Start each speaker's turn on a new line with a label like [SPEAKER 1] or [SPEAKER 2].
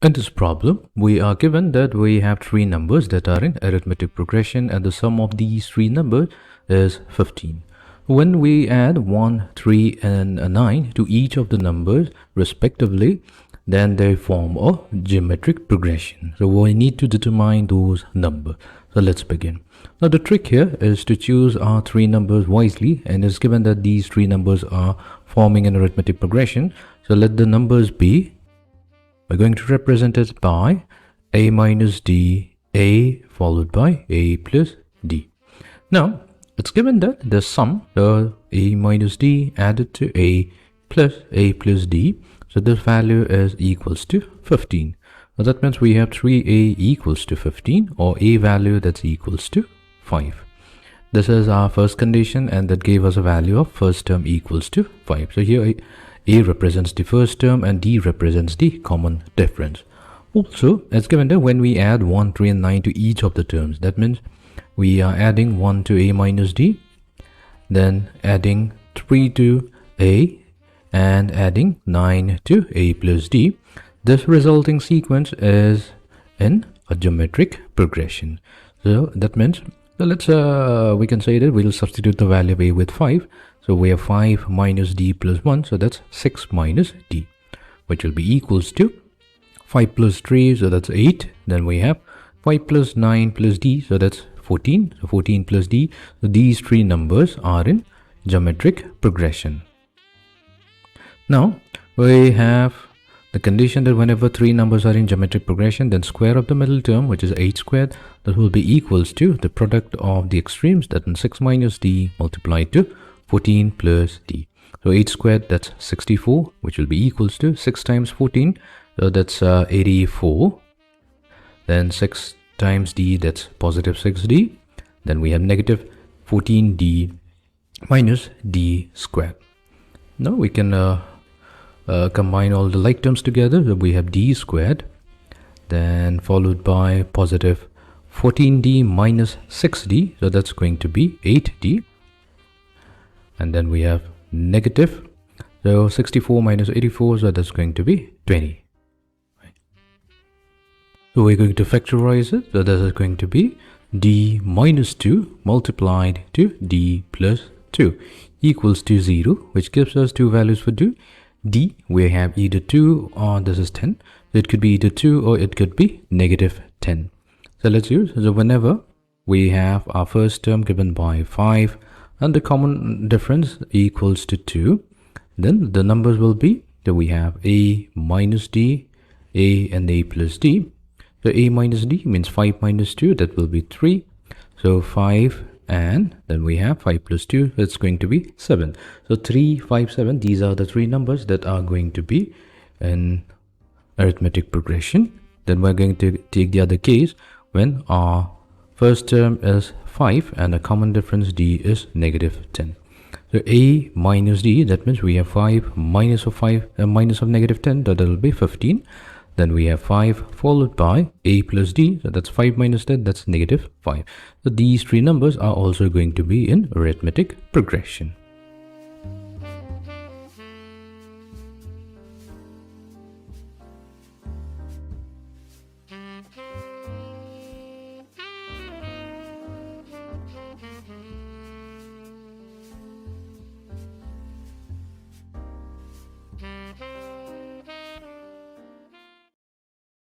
[SPEAKER 1] In this problem, we are given that we have three numbers that are in arithmetic progression and the sum of these three numbers is 15. When we add 1, 3 and 9 to each of the numbers respectively, then they form a geometric progression. So we need to determine those numbers. So let's begin. Now the trick here is to choose our three numbers wisely, and it's given that these three numbers are forming an arithmetic progression. So let the numbers be, we're going to represent it by a minus d, a followed by a plus d. Now it's given that the sum, a minus d added to a plus d, so this value is equals to 15. Now that means we have 3a equals to 15, or a value that's equals to 5. This is our first condition, and that gave us a value of first term equals to 5. So here a represents the first term and d represents the common difference. Also, it's given that when we add 1, 3 and 9 to each of the terms, that means we are adding 1 to a minus d, then adding 3 to a, and adding 9 to a plus d. This resulting sequence is in a geometric progression. So that means, we can say that we'll substitute the value of a with 5. So we have 5 minus d plus 1, so that's 6 minus d, which will be equals to 5 plus 3, so that's 8. Then we have 5 plus 9 plus d, so that's 14. So 14 plus d. So these three numbers are in geometric progression. Now we have the condition that whenever three numbers are in geometric progression, then square of the middle term, which is 8 squared, that will be equals to the product of the extremes, that is 6 minus d multiplied to 14 plus d. So 8 squared, that's 64, which will be equals to 6 times 14, so that's 84. Then 6 times d, that's positive 6d. Then we have negative 14d minus d squared. Now we can combine all the like terms together. So we have d squared, then followed by positive 14d minus 6d, so that's going to be 8d. And then we have negative, so 64 minus 84, so that's going to be 20. So we're going to factorize it, so that is going to be d minus 2 multiplied to d plus 2 equals to 0, which gives us two values for d. We have either 2 or this is 10. So it could be either 2 or it could be negative 10. So let's use, so whenever we have our first term given by 5 and the common difference equals to 2, then the numbers will be that we have a minus d, a and a plus d. So a minus d means 5 minus 2, that will be 3. So 5, and then we have 5 plus 2, that's going to be 7. So 3, 5, 7, these are the three numbers that are going to be in arithmetic progression. Then we're going to take the other case when our first term is 5 and the common difference d is negative 10. So a minus d, that means we have 5 minus of negative 10, that will be 15. Then we have 5 followed by a plus d, so that's 5 minus 10, that's negative 5. So these three numbers are also going to be in arithmetic progression.